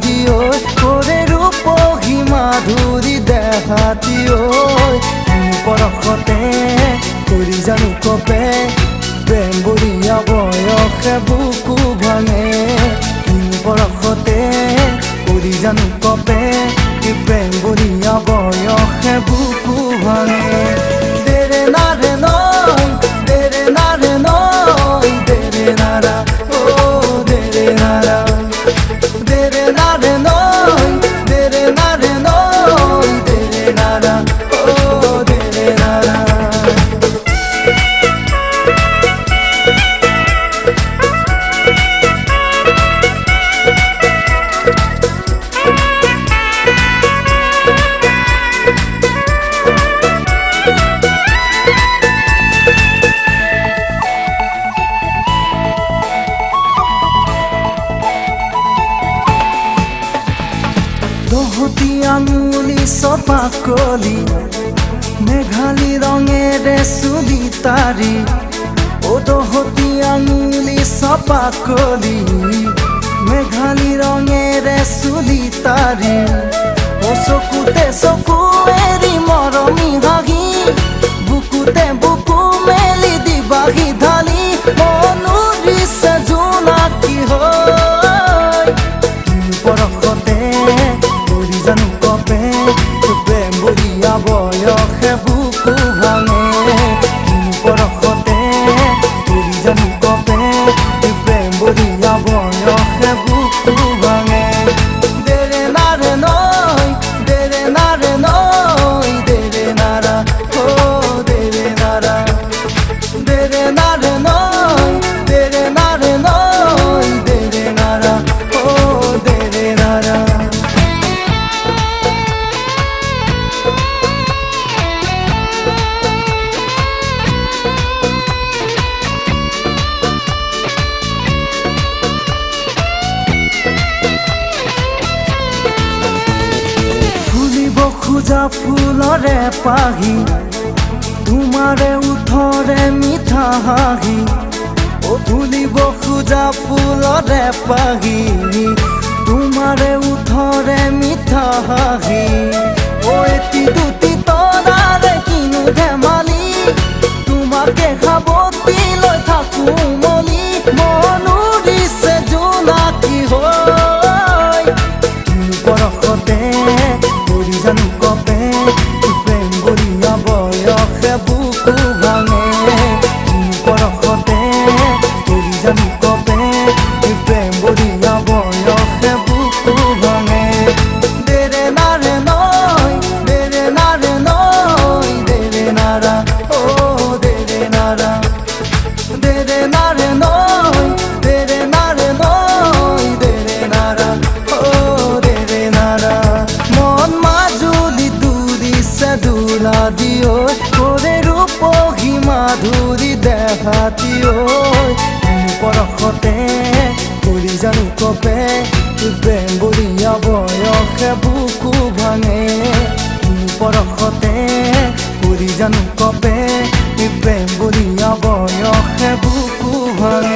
দিও কৰে ৰূপহী মাধুৰী দেখাতিও পৰশতে কৰি জানো কপে প্ৰেম বুঢ়িয়া বয়সে বুকু ভাঙে পৰশতে কৰি জানো কপে প্ৰেম বুঢ়িয়া বয়সে বুকু ভাঙে দেৰে নাৰে নয় দেৰে নাৰে নয় দেৰে নাৰা ও দেৰে নাৰা দেৰে নাৰে নয় দেৰে নাৰে নয় দেৰে নাৰা ও দেৰে নাৰা দহতি আঙুলি চপাকলি মেঘালী ৰঙেৰে চুলি তাৰি ও দহতি আঙুলি চপাকলি মেঘালী ৰঙেৰে চুলি তাৰি ও চকুতে চকু এৰি মৰমী হাঁহি বুকুতে বুকু মেলি দিবাহি ঢালি মনো দিছে জোনাকী হৈ পৰশতে কৰি জানো কপে প্ৰেম বুঢ়িয়া বয়সে বুকু ভাঙে পৰশতে কৰি জানো কপে প্ৰেম বুঢ়িয়া বয়সে বুকু ভাঙে দেৰে নাৰে নয় দেৰে নাৰে নয় দেৰে নাৰা ও দেৰে নাৰা দেৰে নাৰে নয় দেৰে নাৰে নয় দেৰে নাৰা ও দেৰে নাৰা খুজা ফুলৰে পাহি তোমাৰে উঠৰে মিঠা হাঁহি ও ফুলিব খুজা ফুলৰে পাহি তোমাৰে উঠৰে মিঠা হাঁহি ও এটি দুটি তৰাৰে কিনো ধেমালি তোমাকে সাৱটি লৈ থাকো মলি মনো দিছে জোনাকী হৈ পৰশতে কৰি জানো কপে প্ৰেম বুঢ়িয়া বয়সে বুকু ভাঙে পৰশতে কৰি জানো কপে প্ৰেম বুঢ়িয়া বয়সে বুকু ভাঙে দেৰে নাৰে নয় দেৰে নাৰে নয় দেৰে নাৰা ও দেৰে নাৰা দেৰে নাৰে নয় দেৰে নাৰে নয় দেৰে নাৰা ও দেৰে নাৰা মন মাজুলি তুলিছে দোলা দিও কৰে ৰূপহী মাধুৰী দেখাতিও পৰশতে কৰি জানো কপে প্ৰেম বুঢ়িয়া বয়সে বুকু ভাঙে পৰশতে কৰি জানো কপে প্ৰেম বুঢ়িয়া বয়সে বুকু ভাঙে